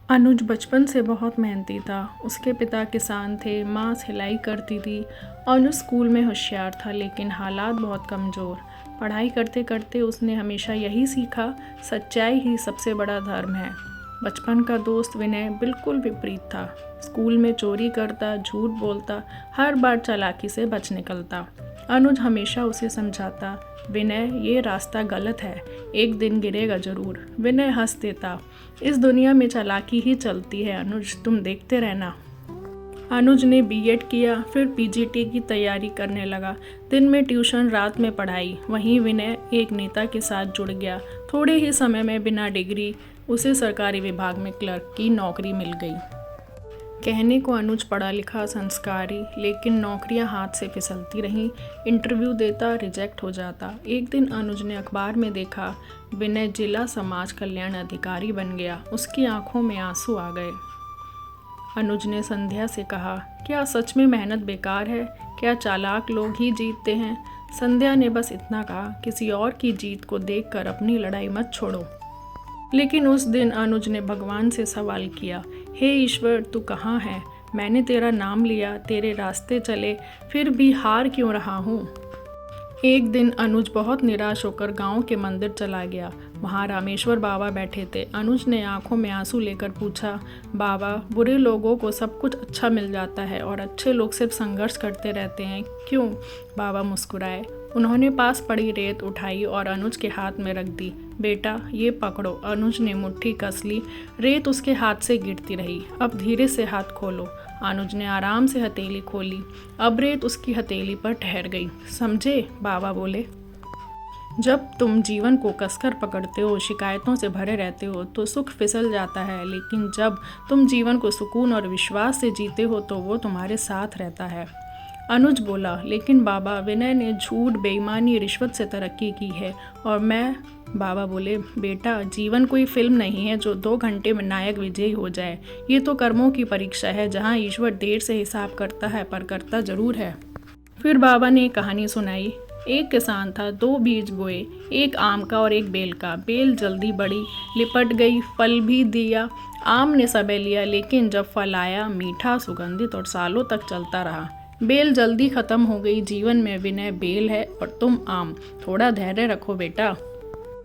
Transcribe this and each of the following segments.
अनुज बचपन से बहुत मेहनती था। उसके पिता किसान थे, माँ सिलाई करती थी। अनुज स्कूल में होशियार था लेकिन हालात बहुत कमज़ोर। पढ़ाई करते करते उसने हमेशा यही सीखा, सच्चाई ही सबसे बड़ा धर्म है। बचपन का दोस्त विनय बिल्कुल विपरीत था। स्कूल में चोरी करता, झूठ बोलता, हर बार चालाकी से बच निकलता। अनुज हमेशा उसे समझाता, विनय ये रास्ता गलत है, एक दिन गिरेगा जरूर। विनय हंस देता, इस दुनिया में चालाकी ही चलती है अनुज, तुम देखते रहना। अनुज ने बीएड किया, फिर पीजीटी की तैयारी करने लगा। दिन में ट्यूशन, रात में पढ़ाई। वहीं विनय एक नेता के साथ जुड़ गया। थोड़े ही समय में बिना डिग्री उसे सरकारी विभाग में क्लर्क की नौकरी मिल गई। कहने को अनुज पढ़ा लिखा, संस्कारी, लेकिन नौकरियां हाथ से फिसलती रहीं। इंटरव्यू देता, रिजेक्ट हो जाता। एक दिन अनुज ने अखबार में देखा, विनय जिला समाज कल्याण अधिकारी बन गया। उसकी आंखों में आंसू आ गए। अनुज ने संध्या से कहा, क्या सच में मेहनत बेकार है? क्या चालाक लोग ही जीतते हैं? संध्या ने बस इतना कहा, किसी और की जीत को देखकर अपनी लड़ाई मत छोड़ो। लेकिन उस दिन अनुज ने भगवान से सवाल किया, हे ईश्वर, तू कहाँ है? मैंने तेरा नाम लिया, तेरे रास्ते चले, फिर भी हार क्यों रहा हूँ? एक दिन अनुज बहुत निराश होकर गांव के मंदिर चला गया। वहाँ रामेश्वर बाबा बैठे थे। अनुज ने आंखों में आंसू लेकर पूछा, बाबा, बुरे लोगों को सब कुछ अच्छा मिल जाता है और अच्छे लोग सिर्फ संघर्ष करते रहते हैं, क्यों? बाबा मुस्कुराए। उन्होंने पास पड़ी रेत उठाई और अनुज के हाथ में रख दी। बेटा, ये पकड़ो। अनुज ने मुट्ठी कस ली। रेत उसके हाथ से गिरती रही। अब धीरे से हाथ खोलो। अनुज ने आराम से हथेली खोली। अब रेत उसकी हथेली पर ठहर गई। समझे? बाबा बोले, जब तुम जीवन को कसकर पकड़ते हो, शिकायतों से भरे रहते हो, तो सुख फिसल जाता है, लेकिन जब तुम जीवन को सुकून और विश्वास से जीते हो तो वो तुम्हारे साथ रहता है। अनुज बोला, लेकिन बाबा, विनय ने झूठ, बेईमानी, रिश्वत से तरक्की की है और मैं। बाबा बोले, बेटा, जीवन कोई फिल्म नहीं है जो 2 घंटे में नायक विजयी हो जाए। ये तो कर्मों की परीक्षा है जहाँ ईश्वर देर से हिसाब करता है पर करता जरूर है। फिर बाबा ने एक कहानी सुनाई। एक किसान था, 2 बीज बोए, एक आम का और एक बेल का। बेल जल्दी बढ़ी, लिपट गई, फल भी दिया। आम ने समय लिया, लेकिन जब फल आया, मीठा, सुगंधित और सालों तक चलता रहा। बेल जल्दी खत्म हो गई। जीवन में विनय बेल है और तुम आम। थोड़ा धैर्य रखो बेटा।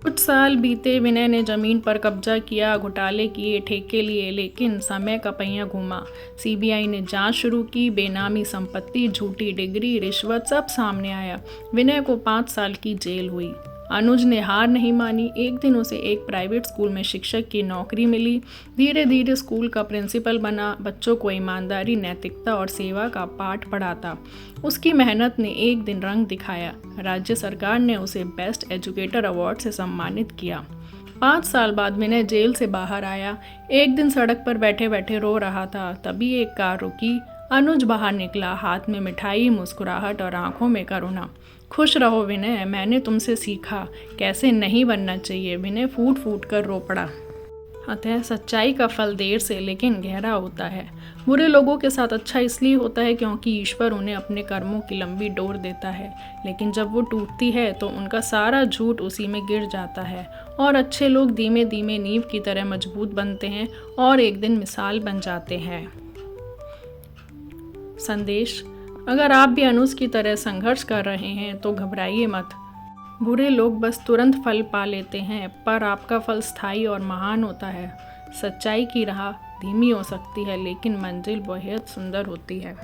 कुछ साल बीते। विनय ने जमीन पर कब्जा किया, घोटाले किए, ठेके लिए, लेकिन समय का पहिया घूमा। सीबीआई ने जांच शुरू की। बेनामी संपत्ति, झूठी डिग्री, रिश्वत, सब सामने आया। विनय को 5 साल की जेल हुई। अनुज ने हार नहीं मानी। एक दिन उसे एक प्राइवेट स्कूल में शिक्षक की नौकरी मिली। धीरे धीरे स्कूल का प्रिंसिपल बना। बच्चों को ईमानदारी, नैतिकता और सेवा का पाठ पढ़ाता। उसकी मेहनत ने एक दिन रंग दिखाया। राज्य सरकार ने उसे बेस्ट एजुकेटर अवार्ड से सम्मानित किया। 5 साल बाद विनय जेल से बाहर आया। एक दिन सड़क पर बैठे बैठे रो रहा था, तभी एक कार रुकी। अनुज बाहर निकला, हाथ में मिठाई, मुस्कुराहट और आंखों में करुणा। खुश रहो विनय, मैंने तुमसे सीखा कैसे नहीं बनना चाहिए। विनय फूट फूट कर रो पड़ा। अतः सच्चाई का फल देर से लेकिन गहरा होता है। बुरे लोगों के साथ अच्छा इसलिए होता है क्योंकि ईश्वर उन्हें अपने कर्मों की लंबी डोर देता है, लेकिन जब वो टूटती है तो उनका सारा झूठ उसी में गिर जाता है और अच्छे लोग धीमे धीमे नींव की तरह मजबूत बनते हैं और एक दिन मिसाल बन जाते हैं। संदेश: अगर आप भी अनुज की तरह संघर्ष कर रहे हैं तो घबराइए मत। बुरे लोग बस तुरंत फल पा लेते हैं, पर आपका फल स्थायी और महान होता है। सच्चाई की राह धीमी हो सकती है, लेकिन मंजिल बेहद सुंदर होती है।